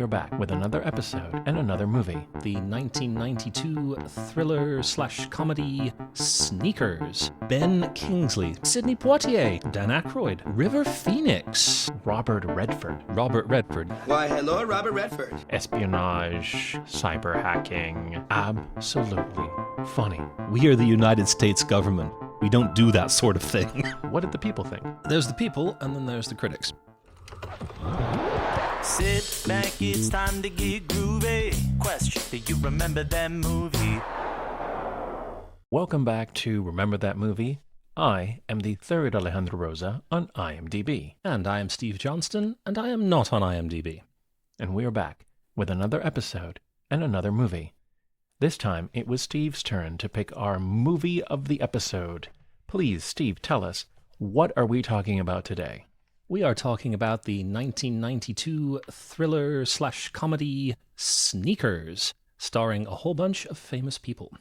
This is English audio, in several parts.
we are back with another episode and another movie. The 1992 thriller/comedy Sneakers. Ben Kingsley, Sidney Poitier, Dan Aykroyd, River Phoenix, Robert Redford. Why, hello, Robert Redford. Espionage, cyber hacking, absolutely funny. We are the United States government. We don't do that sort of thing. What did the people think? There's the people, and then there's the critics. Sit back, it's time to get groovy. Question, do you remember that movie? Welcome back to Remember That Movie. I am the third Alejandro Rosa on IMDb. And I am Steve Johnston, and I am not on IMDb. And we are back with another episode and another movie. This time, it was Steve's turn to pick our movie of the episode. Please, Steve, tell us, what are we talking about today? We are talking about the 1992 thriller/comedy Sneakers, starring a whole bunch of famous people.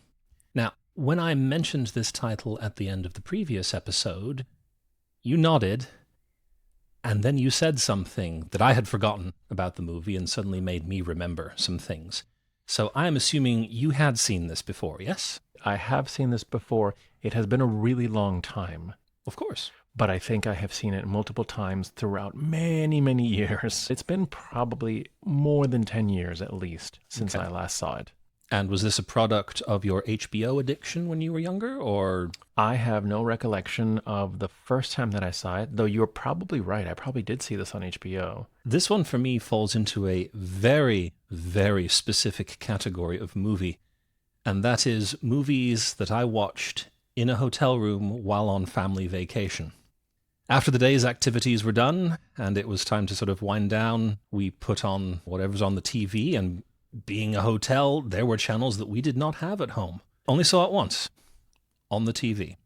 Now, when I mentioned this title at the end of the previous episode, you nodded, and then you said something that I had forgotten about the movie and suddenly made me remember some things. So I'm assuming you had seen this before, yes? I have seen this before. It has been a really long time. Of course. But I think I have seen it multiple times throughout many, many years. It's been probably more than 10 years at least since I last saw it. And was this a product of your HBO addiction when you were younger, or? I have no recollection of the first time that I saw it, though you're probably right. I probably did see this on HBO. This one for me falls into a very, very specific category of movie, and that is movies that I watched in a hotel room while on family vacation. After the day's activities were done, and it was time to sort of wind down, we put on whatever's on the TV, and being a hotel, there were channels that we did not have at home. Only saw it once, on the TV.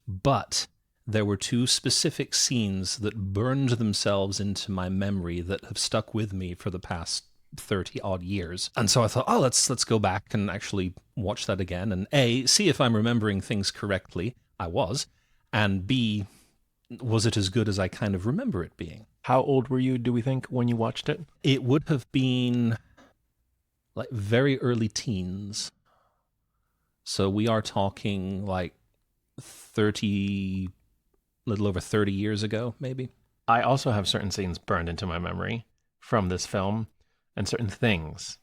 But there were two specific scenes that burned themselves into my memory that have stuck with me for the past 30-odd years. And so I thought, let's go back and actually watch that again, and A, see if I'm remembering things correctly. I was. And B, was it as good as I kind of remember it being? How old were you, do we think, when you watched it? It would have been like very early teens. So we are talking like 30, little over 30 years ago, maybe. I also have certain scenes burned into my memory from this film and certain things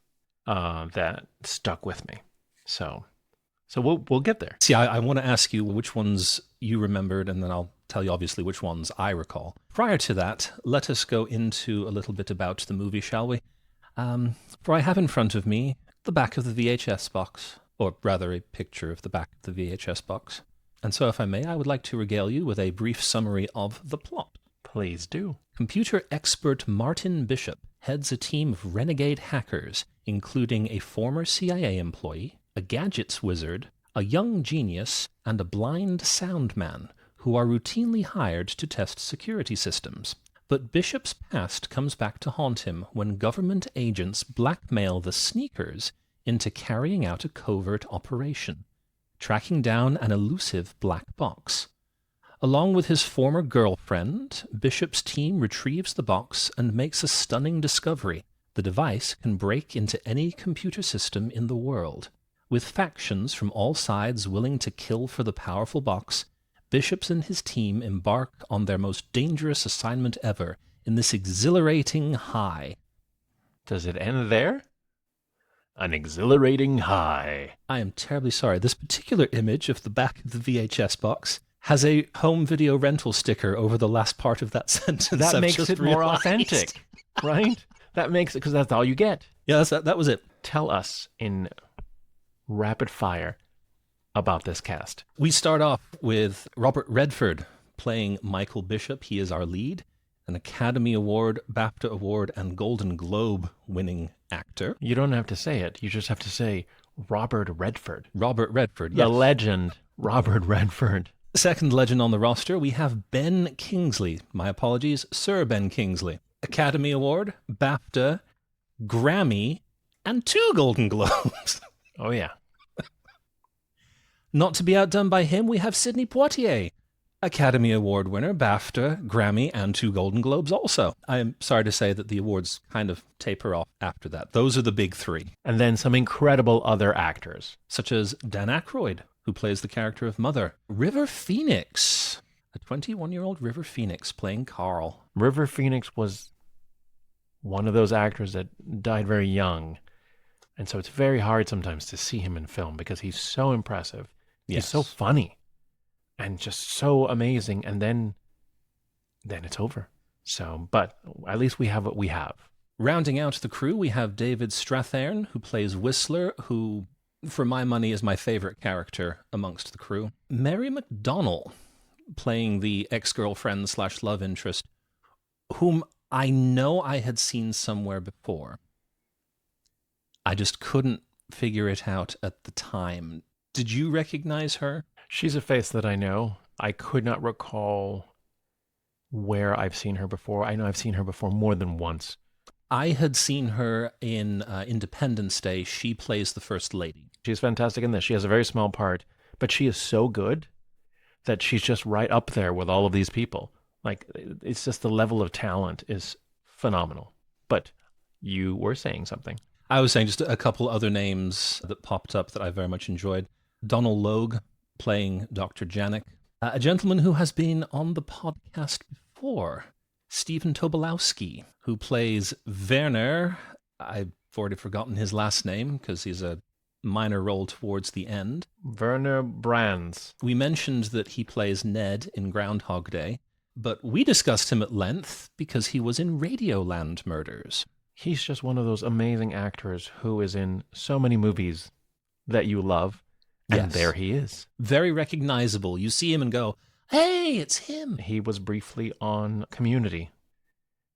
that stuck with me. So we'll get there. See, I want to ask you which ones you remembered, and then I'll tell you obviously which ones I recall. Prior to that, let us go into a little bit about the movie, shall we? For I have in front of me the back of the VHS box, or rather a picture of the back of the VHS box. And so if I may, I would like to regale you with a brief summary of the plot. Please do. Computer expert Martin Bishop heads a team of renegade hackers, including a former CIA employee, a gadgets wizard, a young genius, and a blind sound man, who are routinely hired to test security systems. But Bishop's past comes back to haunt him when government agents blackmail the Sneakers into carrying out a covert operation, tracking down an elusive black box. Along with his former girlfriend, Bishop's team retrieves the box and makes a stunning discovery. The device can break into any computer system in the world. With factions from all sides willing to kill for the powerful box, Bishops and his team embark on their most dangerous assignment ever in this exhilarating high. Does it end there? An exhilarating high. I am terribly sorry. This particular image of the back of the VHS box has a home video rental sticker over the last part of that sentence. That makes it more authentic, right? That makes it, because that's all you get. Yeah, that was it. Tell us in rapid fire about this cast. We start off with Robert Redford playing Michael Bishop. He is our lead, an Academy Award, BAFTA Award, and Golden Globe winning actor. You don't have to say it. You just have to say Robert Redford. Robert Redford, yes. The legend, Robert Redford. Second legend on the roster, we have Ben Kingsley. My apologies, Sir Ben Kingsley. Academy Award, BAFTA, Grammy, and 2 Golden Globes. Oh, yeah. Not to be outdone by him, we have Sidney Poitier Academy Award winner, BAFTA, Grammy, and 2 Golden Globes also. I'm sorry to say that the awards kind of taper off after that. Those are the big 3. And then some incredible other actors. Such as Dan Aykroyd, who plays the character of Mother. River Phoenix, a 21-year-old River Phoenix playing Carl. River Phoenix was one of those actors that died very young. And so it's very hard sometimes to see him in film because he's so impressive. Yes. He's so funny and just so amazing. And then it's over. So, but at least we have what we have. Rounding out the crew, we have David Strathairn, who plays Whistler, who, for my money, is my favorite character amongst the crew. Mary McDonnell, playing the ex-girlfriend / love interest, whom I know I had seen somewhere before. I just couldn't figure it out at the time. Did you recognize her? She's a face that I know. I could not recall where I've seen her before. I know I've seen her before more than once. I had seen her in Independence Day. She plays the First Lady. She's fantastic in this. She has a very small part, but she is so good that she's just right up there with all of these people. Like, it's just the level of talent is phenomenal. But you were saying something. I was saying just a couple other names that popped up that I very much enjoyed. Donald Logue playing Dr. Janik. A gentleman who has been on the podcast before, Stephen Tobolowsky, who plays Werner. I've already forgotten his last name because he's a minor role towards the end. Werner Brands. We mentioned that he plays Ned in Groundhog Day, but we discussed him at length because he was in Radioland Murders. He's just one of those amazing actors who is in so many movies that you love. And Yes. there he is. Very recognizable. You see him and go, hey, it's him. He was briefly on Community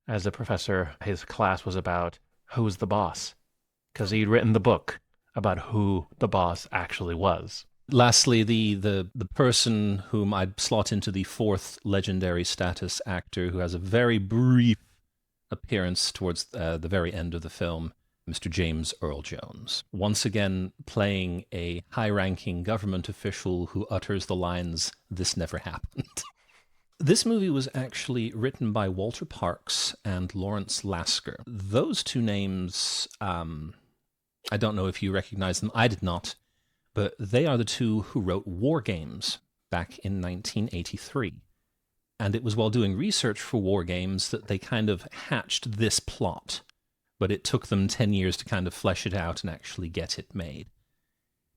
as a professor. His class was about who's the boss, because he'd written the book about who the boss actually was. Lastly, the person whom I'd slot into the 4th legendary status actor who has a very brief appearance towards the very end of the film, Mr. James Earl Jones. Once again, playing a high-ranking government official who utters the lines, "This never happened." This movie was actually written by Walter Parkes and Lawrence Lasker. Those 2 names, I don't know if you recognize them. I did not. But they are the 2 who wrote War Games back in 1983. And it was while doing research for War Games that they kind of hatched this plot. But it took them 10 years to kind of flesh it out and actually get it made.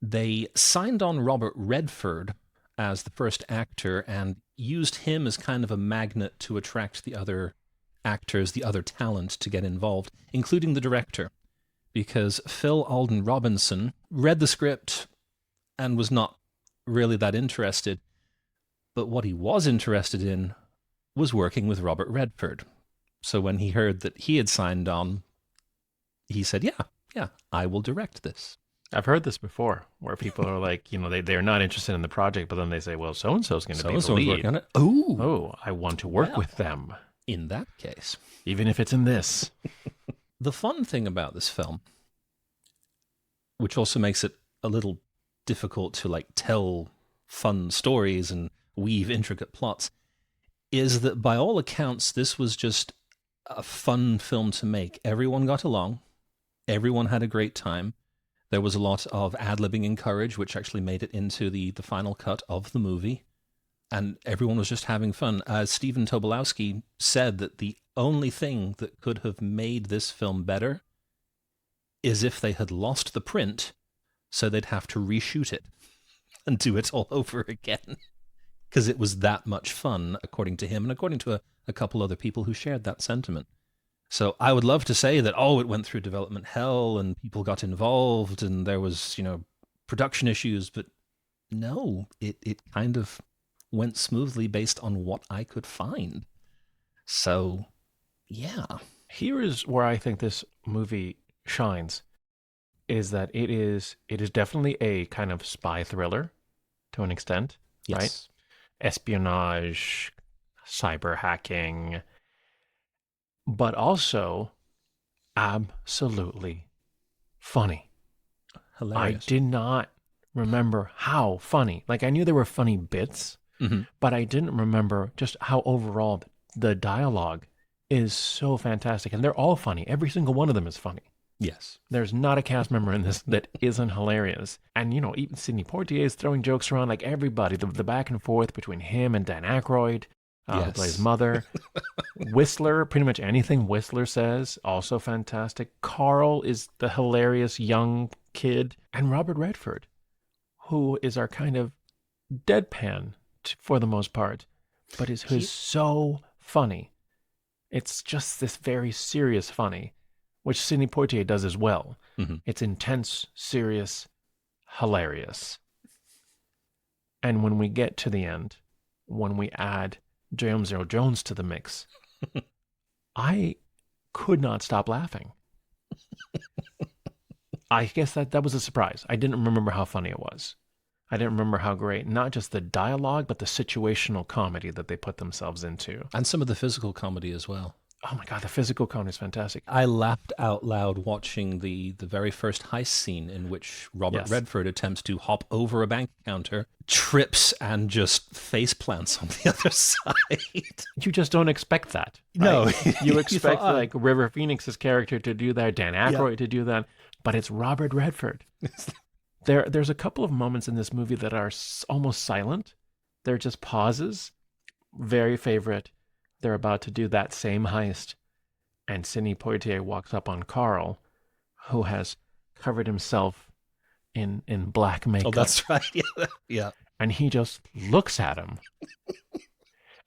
They signed on Robert Redford as the first actor and used him as kind of a magnet to attract the other actors, the other talent to get involved, including the director. Because Phil Alden Robinson read the script and was not really that interested. But what he was interested in was working with Robert Redford. So when he heard that he had signed on, he said, yeah, I will direct this. I've heard this before, where people are like, they're not interested in the project, but then they say, well, so-and-so's going to be the lead. Working on it. Oh, I want to work with them. In that case. Even if it's in this. The fun thing about this film, which also makes it a little difficult to tell fun stories and weave intricate plots, is that by all accounts, this was just a fun film to make. Everyone got along. Everyone had a great time. There was a lot of ad-libbing encouraged, which actually made it into the final cut of the movie. And everyone was just having fun. Stephen Tobolowsky said that the only thing that could have made this film better is if they had lost the print, so they'd have to reshoot it and do it all over again. Because it was that much fun, according to him, and according to a couple other people who shared that sentiment. So I would love to say that, it went through development hell and people got involved and there was, production issues, but no, it kind of went smoothly based on what I could find. So, yeah. Here is where I think this movie shines, is that it is definitely a kind of spy thriller to an extent, Yes. right? Espionage, cyber hacking, but also absolutely funny. Hilarious. I did not remember how funny. I knew there were funny bits, but I didn't remember just how overall the dialogue is so fantastic. And they're all funny. Every single one of them is funny. Yes. There's not a cast member in this that isn't hilarious. And, even Sidney Poitier is throwing jokes around, like everybody. The back and forth between him and Dan Aykroyd, who plays Mother. Whistler, pretty much anything Whistler says, also fantastic. Carl is the hilarious young kid. And Robert Redford, who is our kind of deadpan for the most part, but who's so funny. It's just this very serious funny, which Sidney Poitier does as well. It's intense, serious, hilarious. And when we get to the end, when we add James Earl Jones to the mix, I could not stop laughing. I guess that was a surprise. I didn't remember how funny it was. I didn't remember how great, not just the dialogue, but the situational comedy that they put themselves into. And some of the physical comedy as well. Oh my God, the physical comedy is fantastic. I laughed out loud watching the very first heist scene in which Robert Redford attempts to hop over a bank counter, trips, and just face plants on the other side. You just don't expect that. Right? No. You expect like River Phoenix's character to do that, Dan Aykroyd to do that, but it's Robert Redford. There's a couple of moments in this movie that are almost silent. They're just pauses. Very favorite. They're about to do that same heist, and Sidney Poitier walks up on Carl, who has covered himself in black makeup. Oh, that's right. Yeah. And he just looks at him.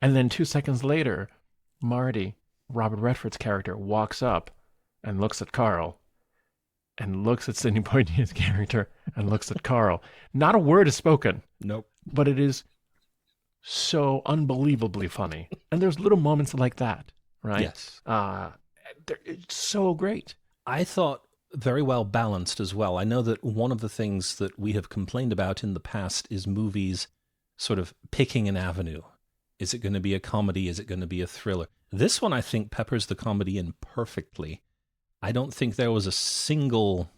And then 2 seconds later, Marty, Robert Redford's character, walks up and looks at Carl, and looks at Sidney Poitier's character, and looks at Carl. Not a word is spoken. Nope. But it is so unbelievably funny. And there's little moments like that, right? Yes. It's so great. I thought very well balanced as well. I know that one of the things that we have complained about in the past is movies sort of picking an avenue. Is it going to be a comedy? Is it going to be a thriller? This one, I think, peppers the comedy in perfectly. I don't think there was a single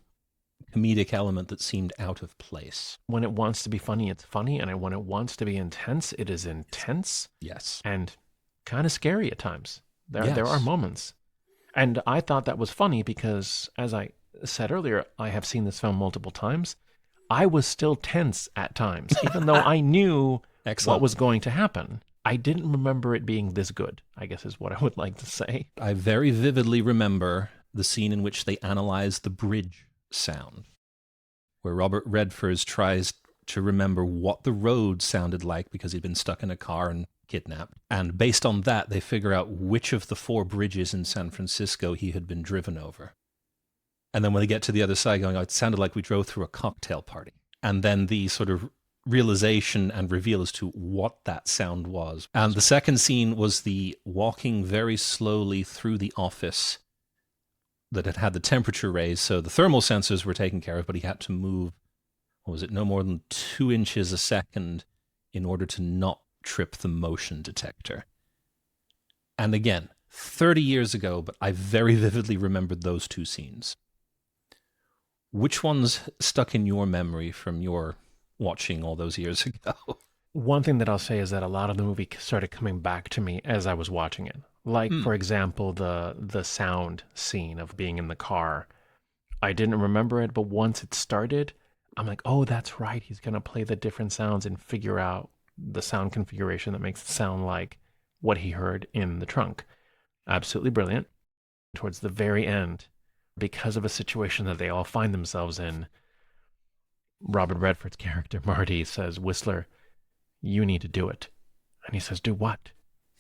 comedic element that seemed out of place. When it wants to be funny, it's funny. And when it wants to be intense, it is intense. Yes. And kind of scary at times. There are moments. And I thought that was funny because, as I said earlier, I have seen this film multiple times. I was still tense at times, even though I knew what was going to happen. I didn't remember it being this good, I guess is what I would like to say. I very vividly remember the scene in which they analyze the bridge sound, where Robert Redford tries to remember what the road sounded like because he'd been stuck in a car and kidnapped. And based on that, they figure out which of the 4 bridges in San Francisco he had been driven over. And then when they get to the other side, going, oh, it sounded like we drove through a cocktail party. And then the sort of realization and reveal as to what that sound was. And the second scene was the walking very slowly through the office that had the temperature raised. So the thermal sensors were taken care of, but he had to move, what was it, no more than 2 inches a second in order to not trip the motion detector. And again, 30 years ago, but I very vividly remembered those 2 scenes. Which one's stuck in your memory from your watching all those years ago? One thing that I'll say is that a lot of the movie started coming back to me as I was watching it. Like, for example, the sound scene of being in the car. I didn't remember it, but once it started, I'm like, oh, that's right. He's going to play the different sounds and figure out the sound configuration that makes it sound like what he heard in the trunk. Absolutely brilliant. Towards the very end, because of a situation that they all find themselves in, Robert Redford's character, Marty, says, Whistler, you need to do it. And he says, do what?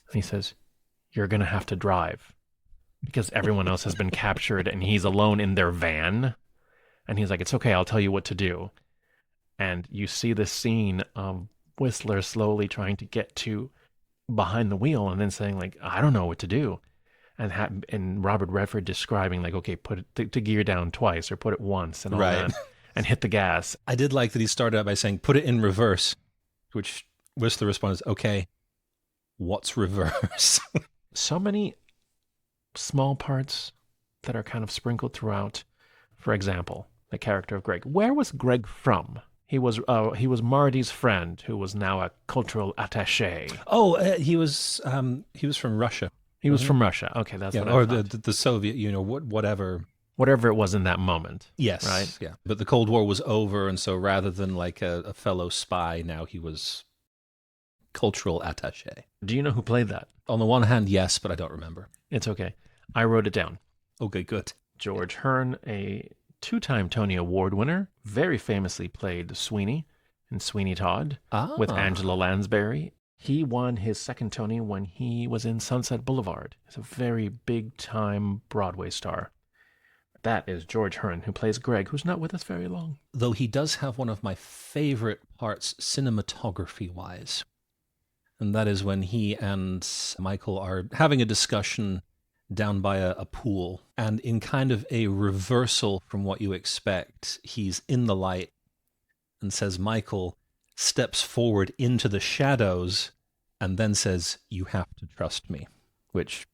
And he says, you're going to have to drive because everyone else has been captured and he's alone in their van. And he's like, it's okay, I'll tell you what to do. And you see this scene of Whistler slowly trying to get to behind the wheel and then saying, like, I don't know what to do. And Robert Redford describing, like, okay, put it to gear down twice or put it once and all that, and hit the gas. I did like that he started out by saying, put it in reverse, which Whistler responds, okay, what's reverse? So many small parts that are kind of sprinkled throughout. For example, the character of Greg. Where was Greg from? He was Marty's friend, who was now a cultural attaché. Oh, he was from Russia. He was from Russia. Okay, that's what I or thought. the Soviet Union, whatever. Whatever it was in that moment. Yes, right. Yeah, but the Cold War was over, and so rather than like a fellow spy, now he was cultural attaché. Do you know who played that? On the one hand, yes, but I don't remember. It's okay. I wrote it down. Okay, good. George Hearn, a 2-time Tony Award winner, very famously played Sweeney in Sweeney Todd with Angela Lansbury. He won his second Tony when he was in Sunset Boulevard. He's a very big-time Broadway star. That is George Hearn, who plays Greg, who's not with us very long. Though he does have one of my favorite parts cinematography-wise. And that is when he and Michael are having a discussion down by a pool. And in kind of a reversal from what you expect, he's in the light and says, Michael steps forward into the shadows and then says, you have to trust me, which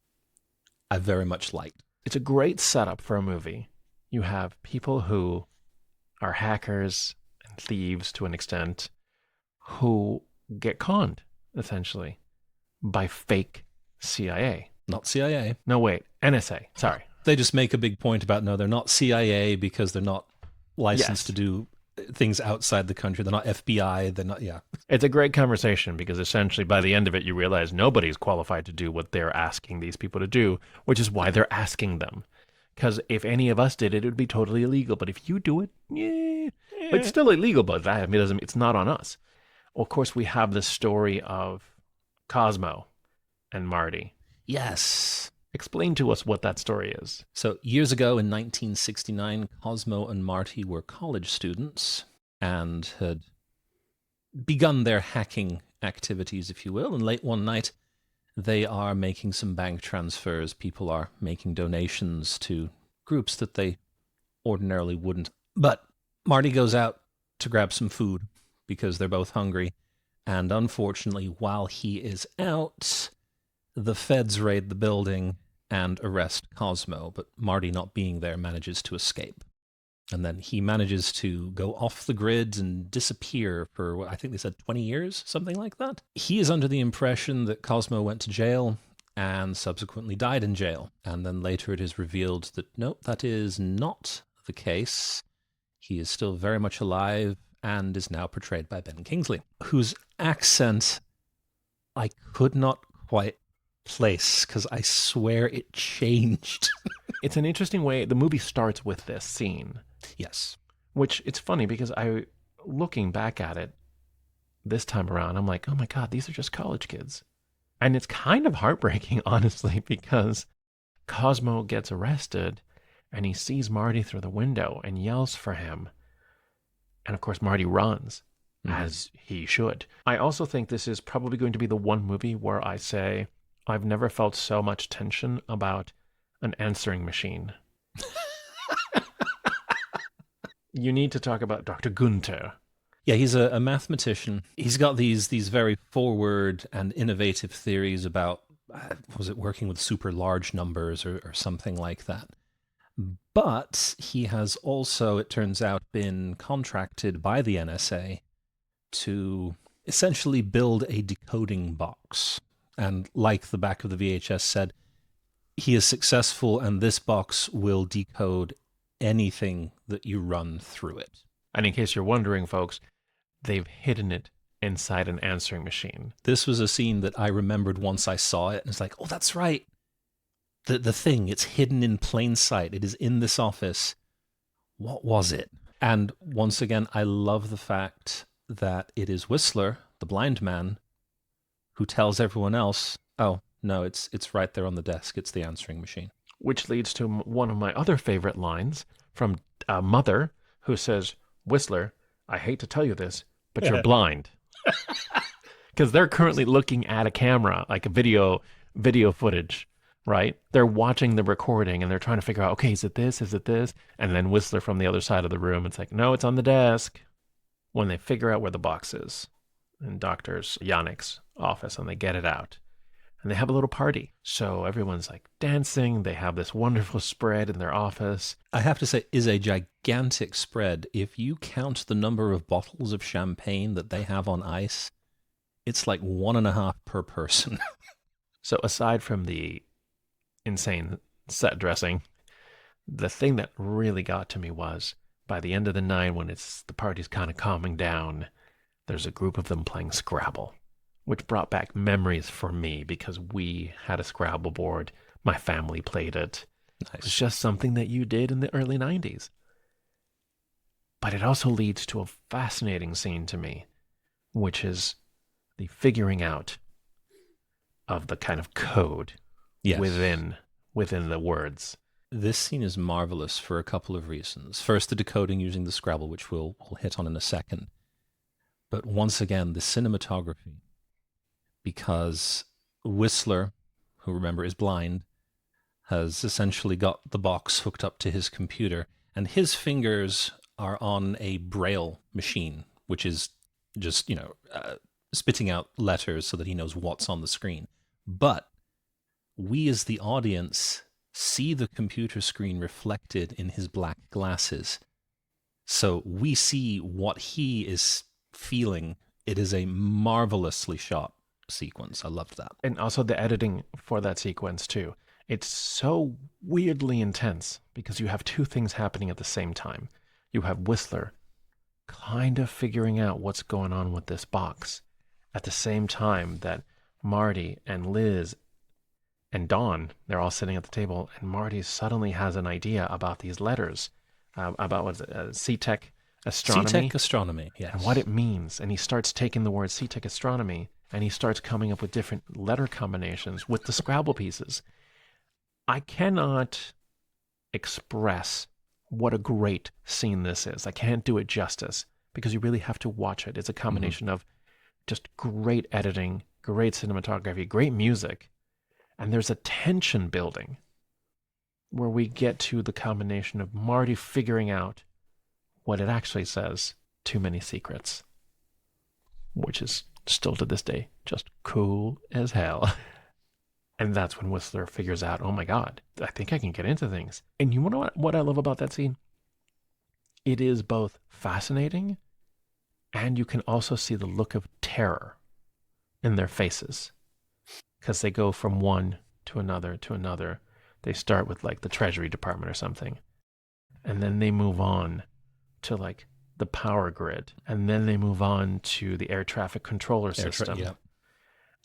I very much liked. It's a great setup for a movie. You have people who are hackers and thieves to an extent who get conned, essentially, by fake CIA. Not CIA. No, wait, NSA. Sorry. They just make a big point about, no, they're not CIA because they're not licensed to do things outside the country. They're not FBI. They're not, It's a great conversation because essentially by the end of it, you realize nobody's qualified to do what they're asking these people to do, which is why they're asking them. Because if any of us did it, it would be totally illegal. But if you do it, it's still illegal, but that it's not on us. Well, of course, we have the story of Cosmo and Marty. Yes. Explain to us what that story is. So years ago in 1969, Cosmo and Marty were college students and had begun their hacking activities, if you will. And late one night, they are making some bank transfers. People are making donations to groups that they ordinarily wouldn't. But Marty goes out to grab some food because they're both hungry. And unfortunately, while he is out, the feds raid the building and arrest Cosmo, but Marty, not being there, manages to escape. And then he manages to go off the grid and disappear for, I think they said 20 years, something like that. He is under the impression that Cosmo went to jail and subsequently died in jail. And then later it is revealed that, nope, that is not the case. He is still very much alive and is now portrayed by Ben Kingsley, whose accent I could not quite place because I swear it changed. It's an interesting way. The movie starts with this scene. Yes. Which, it's funny because looking back at it this time around, I'm like, oh my God, these are just college kids. And it's kind of heartbreaking, honestly, because Cosmo gets arrested and he sees Marty through the window and yells for him. And of course, Marty runs, as he should. I also think this is probably going to be the one movie where I say, I've never felt so much tension about an answering machine. You need to talk about Dr. Gunther. Yeah, he's a mathematician. He's got these very forward and innovative theories about, was it working with super large numbers or something like that? But he has also, it turns out, been contracted by the NSA to essentially build a decoding box. And like the back of the VHS said, he is successful and this box will decode anything that you run through it. And in case you're wondering, folks, they've hidden it inside an answering machine. This was a scene that I remembered once I saw it, and it's like, oh, that's right. The thing, it's hidden in plain sight. It is in this office. What was it? And once again, I love the fact that it is Whistler, the blind man, who tells everyone else, oh, no, it's right there on the desk. It's the answering machine. Which leads to one of my other favorite lines from a mother who says, Whistler, I hate to tell you this, but you're blind. Because they're currently looking at a camera, like a video footage, right? They're watching the recording and they're trying to figure out, okay, is it this? Is it this? And then Whistler from the other side of the room, it's like, no, it's on the desk. When they figure out where the box is in Dr. Yannick's office and they get it out. and they have a little party. So everyone's like dancing. They have this wonderful spread in their office. I have to say, is a gigantic spread. If you count the number of bottles of champagne that they have on ice, it's like 1.5 per person. So aside from the insane set dressing, the thing that really got to me was by the end of the night, when the party's kind of calming down, there's a group of them playing Scrabble, which brought back memories for me because we had a Scrabble board. My family played it. Nice. It was just something that you did in the early 90s. But it also leads to a fascinating scene to me, which is the figuring out of the kind of code within the words. This scene is marvelous for a couple of reasons. First, the decoding using the Scrabble, which we'll hit on in a second. But once again, the cinematography. Because Whistler, who remember is blind, has essentially got the box hooked up to his computer, and his fingers are on a Braille machine, which is just, spitting out letters so that he knows what's on the screen. But we as the audience see the computer screen reflected in his black glasses. So we see what he is feeling. It is a marvelously shot sequence. I loved that. And also the editing for that sequence too. It's so weirdly intense because you have two things happening at the same time. You have Whistler kind of figuring out what's going on with this box at the same time that Marty and Liz and Dawn, they're all sitting at the table, and Marty suddenly has an idea about these letters, about what's it, C-Tech astronomy. C-Tech astronomy, yes. And what it means. And he starts taking the word C-Tech astronomy, and he starts coming up with different letter combinations with the Scrabble pieces. I cannot express what a great scene this is. I can't do it justice because you really have to watch it. It's a combination of just great editing, great cinematography, great music, and there's a tension building where we get to the combination of Marty figuring out what it actually says, too many secrets, which is still to this day just cool as hell. And that's when Whistler figures out, oh my God, I think I can get into things. And you know what I love about that scene? It is both fascinating and you can also see the look of terror in their faces. Because they go from one to another to another. They start with like the Treasury Department or something. And then they move on to like the power grid. And then they move on to the air traffic controller system.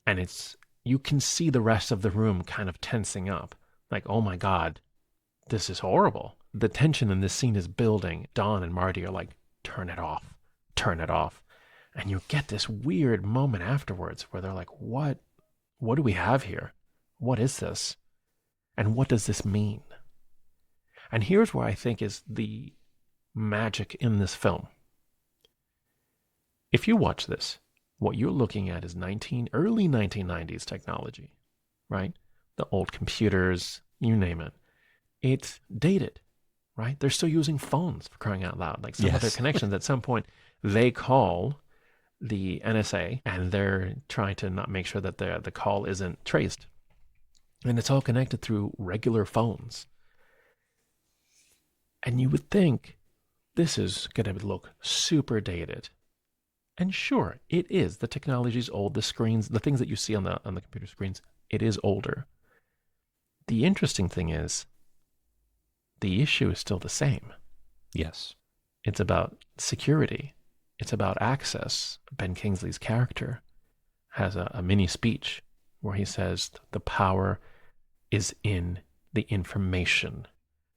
And you can see the rest of the room kind of tensing up. Like, oh my God, this is horrible. The tension in this scene is building. Dawn and Marty are like, turn it off, turn it off. And you get this weird moment afterwards where they're like, what do we have here? What is this? And what does this mean? And here's where I think is the magic in this film. If you watch this, what you're looking at is early 1990s technology, right? The old computers, you name it. It's dated, right? They're still using phones, for crying out loud. Like some of their connections at some point, they call the NSA and they're trying to not make sure that the call isn't traced. And it's all connected through regular phones. And you would think this is going to look super dated. And sure, it is. The technology's old. The screens, the things that you see on the computer screens, it is older. The interesting thing is the issue is still the same. Yes. It's about security. It's about access. Ben Kingsley's character has a mini speech where he says the power is in the information.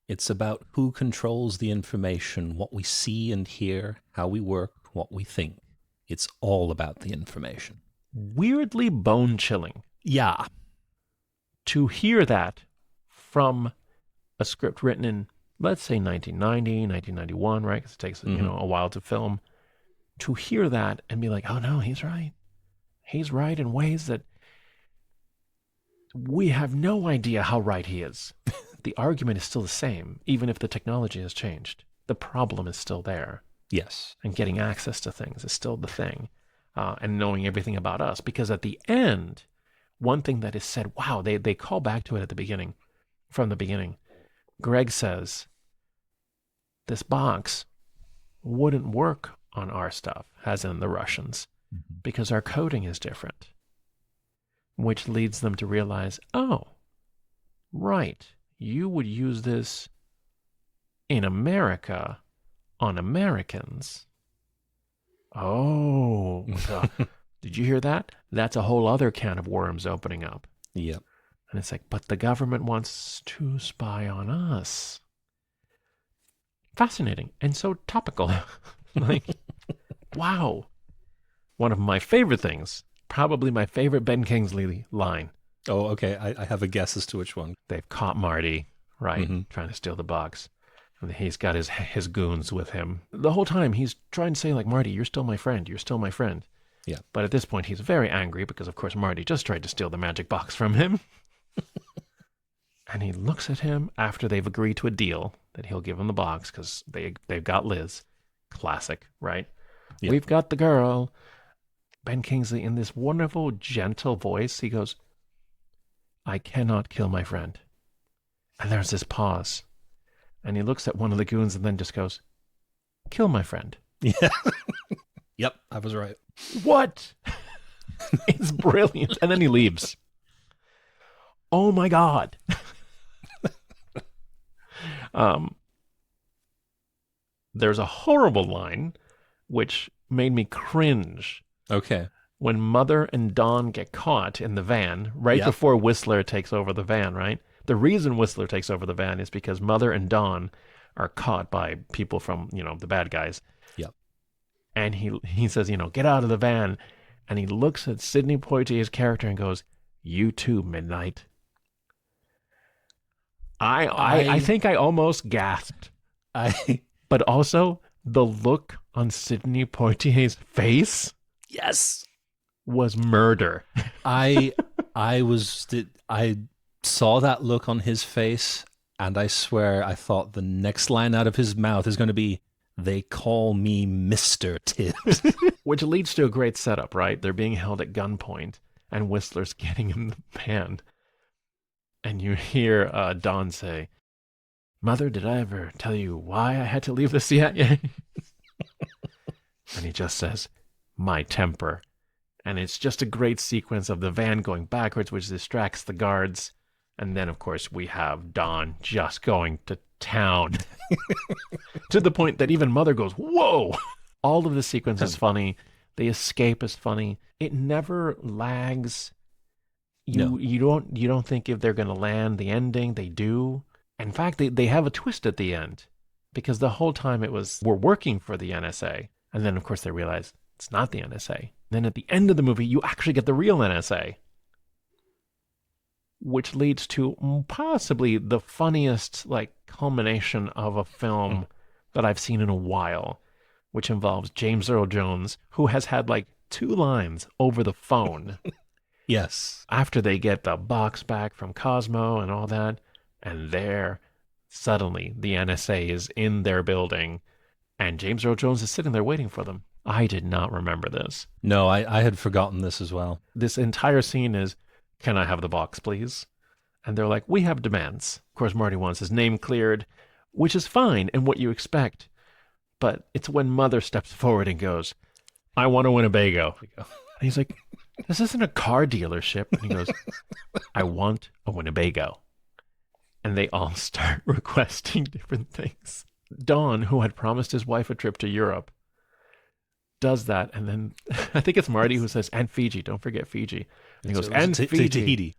It's about who controls the information, what we see and hear, how we work, what we think. It's all about the information. Weirdly bone-chilling. Yeah. To hear that from a script written in, let's say, 1990, 1991, right? Because it takes a while to film. To hear that and be like, oh no, he's right. He's right in ways that we have no idea how right he is. The argument is still the same, even if the technology has changed. The problem is still there. Yes. And getting access to things is still the thing. And knowing everything about us. Because at the end, one thing that is said, wow, they call back to it at the beginning, from the beginning. Greg says, this box wouldn't work on our stuff, as in the Russians, because our coding is different, which leads them to realize, oh, right, you would use this in America on Americans. Oh, did you hear that? That's a whole other can of worms opening up. Yep. And it's like, but the government wants to spy on us. Fascinating and so topical. Like, wow. One of my favorite things, probably my favorite Ben Kingsley line. Oh, okay. I have a guess as to which one. They've caught Marty, right, trying to steal the box. And he's got his goons with him. The whole time he's trying to say, like, Marty, you're still my friend. You're still my friend. Yeah. But at this point, he's very angry because, of course, Marty just tried to steal the magic box from him. And he looks at him after they've agreed to a deal that he'll give him the box because they've got Liz. Classic, right? Yeah. We've got the girl. Ben Kingsley, in this wonderful, gentle voice, he goes, I cannot kill my friend. And there's this pause. And he looks at one of the goons and then just goes, kill my friend. Yeah. Yep, I was right. What? It's brilliant. And then he leaves. Oh my God. There's a horrible line which made me cringe. Okay. When Mother and Don get caught in the van, right before Whistler takes over the van, right? The reason Whistler takes over the van is because Mother and Don are caught by people from, the bad guys. Yep. And he says, get out of the van. And he looks at Sidney Poitier's character and goes, you too, Midnight. I think I almost gasped. But also, the look on Sidney Poitier's face, yes, was murder. I saw that look on his face, and I swear I thought the next line out of his mouth is going to be, they call me Mr. Tibbs. Which leads to a great setup, right? They're being held at gunpoint, and Whistler's getting in the van. And you hear Don say, Mother, did I ever tell you why I had to leave the CIA? And he just says, my temper. And it's just a great sequence of the van going backwards, which distracts the guards. And then, of course, we have Don just going to town. To the point that even Mother goes, whoa! All of the sequence is funny. The escape is funny. It never lags. You don't think if they're going to land the ending. They do. In fact, they have a twist at the end. Because the whole time it was, we're working for the NSA. And then, of course, they realize it's not the NSA. Then at the end of the movie, you actually get the real NSA. Which leads to possibly the funniest, culmination of a film that I've seen in a while. Which involves James Earl Jones, who has had, 2 lines over the phone. Yes. After they get the box back from Cosmo and all that. And there, suddenly, the NSA is in their building. And James Earl Jones is sitting there waiting for them. I did not remember this. No, I had forgotten this as well. This entire scene is, can I have the box, please? And they're like, we have demands. Of course, Marty wants his name cleared, which is fine and what you expect. But it's when Mother steps forward and goes, I want a Winnebago. And he's like, this isn't a car dealership. And he goes, I want a Winnebago. And they all start requesting different things. Don, who had promised his wife a trip to Europe, does that. And then I think it's Marty who says, and Fiji. Don't forget Fiji. And he goes, and Fiji. Tahiti.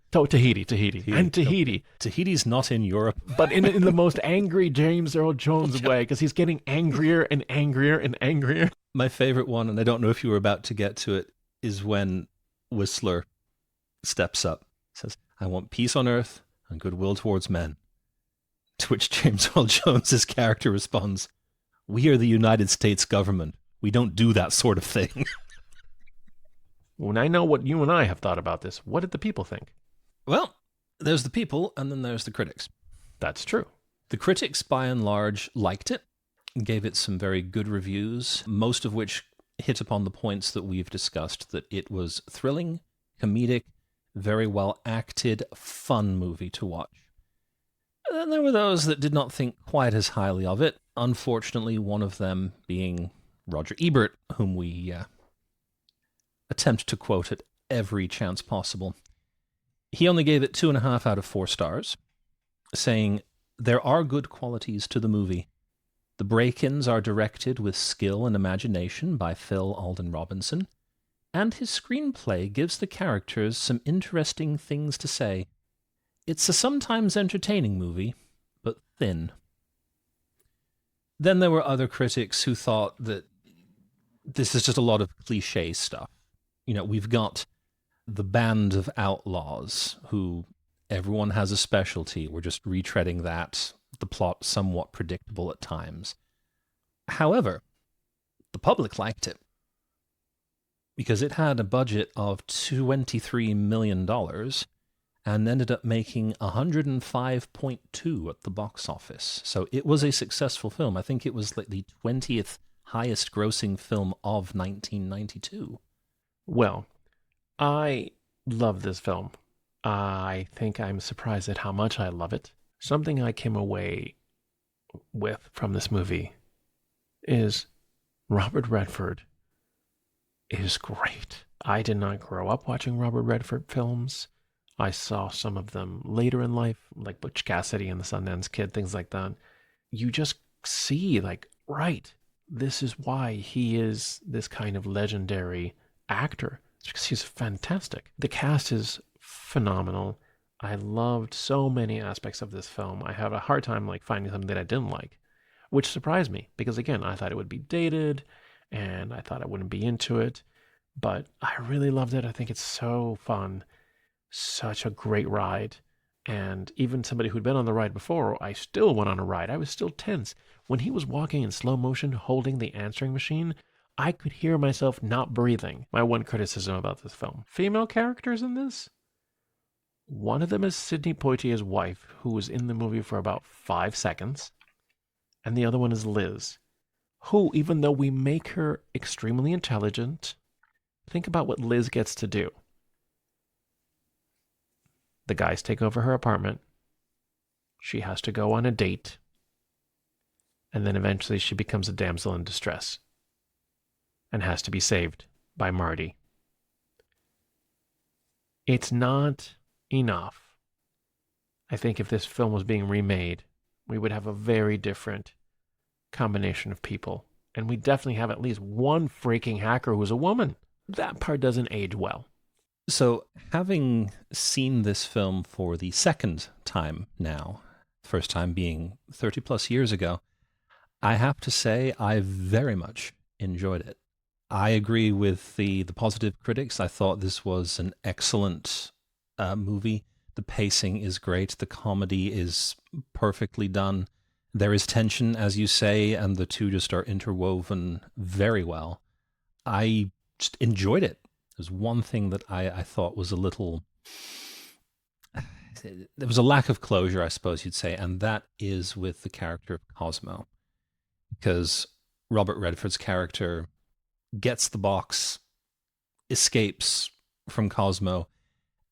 Tahiti. And Tahiti. No, Tahiti's not in Europe. But in the most angry James Earl Jones way, because he's getting angrier and angrier and angrier. My favorite one, and I don't know if you were about to get to it, is when Whistler steps up. Says, I want peace on earth and goodwill towards men. To which James Earl Jones's character responds, we are the United States government. We don't do that sort of thing. When I know what you and I have thought about this, what did the people think? Well, there's the people, and then there's the critics. That's true. The critics, by and large, liked it, gave it some very good reviews, most of which hit upon the points that we've discussed, that it was thrilling, comedic, very well acted, fun movie to watch. And then there were those that did not think quite as highly of it, unfortunately one of them being Roger Ebert, whom we attempt to quote at every chance possible. He only gave it 2.5 out of 4 stars, saying, "There are good qualities to the movie. The break-ins are directed with skill and imagination by Phil Alden Robinson, and his screenplay gives the characters some interesting things to say. It's a sometimes entertaining movie, but thin." Then there were other critics who thought that this is just a lot of cliché stuff. You know, we've got the band of outlaws who everyone has a specialty. We're just retreading that. The plot somewhat predictable at times. However, the public liked it because it had a budget of $23 million and ended up making 105.2 at the box office. So it was a successful film. I think it was like the 20th highest grossing film of 1992. Well, I love this film. I think I'm surprised at how much I love it. Something I came away with from this movie is Robert Redford is great. I did not grow up watching Robert Redford films. I saw some of them later in life, like Butch Cassidy and the Sundance Kid, things like that. You just see, like, right, this is why he is this kind of legendary actor. It's because he's fantastic. The cast is phenomenal. I loved so many aspects of this film. I have a hard time finding something that I didn't like, which surprised me because, again, I thought it would be dated and I thought I wouldn't be into it, but I really loved it. I think it's so fun, such a great ride. And even somebody who'd been on the ride before, I still went on a ride. I was still tense. When he was walking in slow motion holding the answering machine, I could hear myself not breathing. My one criticism about this film. Female characters in this? One of them is Sidney Poitier's wife, who was in the movie for about 5 seconds. And the other one is Liz, who, even though we make her extremely intelligent, think about what Liz gets to do. The guys take over her apartment. She has to go on a date. And then eventually she becomes a damsel in distress and has to be saved by Marty. It's not enough. I think if this film was being remade, we would have a very different combination of people. And we definitely have at least one freaking hacker who's a woman. That part doesn't age well. So, having seen this film for the second time now, first time being 30 plus years ago, I have to say I very much enjoyed it. I agree with the positive critics. I thought this was an excellent movie. The pacing is great. The comedy is perfectly done. There is tension, as you say, and the two just are interwoven very well. I just enjoyed it. There's one thing that I thought was a little... There was a lack of closure, I suppose you'd say, and that is with the character of Cosmo. Because Robert Redford's character gets the box, escapes from Cosmo,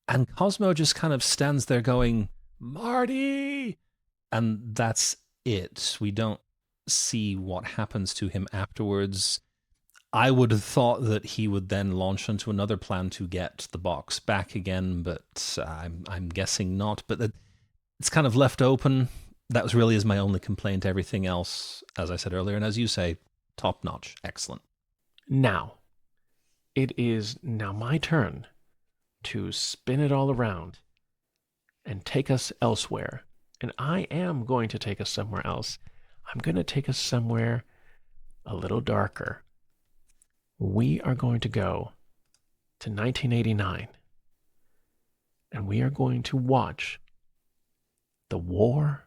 and Cosmo just kind of stands there going, "Marty!" And that's it. We don't see what happens to him afterwards. I would have thought that he would then launch into another plan to get the box back again, but I'm guessing not. But it's kind of left open. That was really my only complaint. Everything else, as I said earlier, and as you say, top notch, excellent. Now, it is now my turn to spin it all around and take us elsewhere. And I am going to take us somewhere else. I'm going to take us somewhere a little darker. We are going to go to 1989. And we are going to watch The War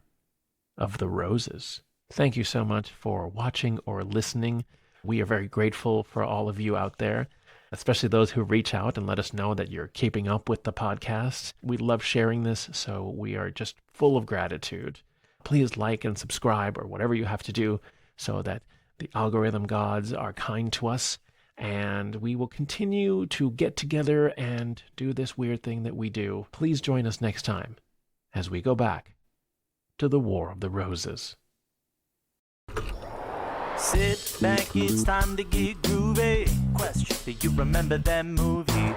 of the Roses. Thank you so much for watching or listening. We are very grateful for all of you out there, especially those who reach out and let us know that you're keeping up with the podcast. We love sharing this, so we are just full of gratitude. Please like and subscribe or whatever you have to do so that the algorithm gods are kind to us and we will continue to get together and do this weird thing that we do. Please join us next time as we go back to the War of the Roses. Sit back, it's time to get groovy. Question, do you remember that movie?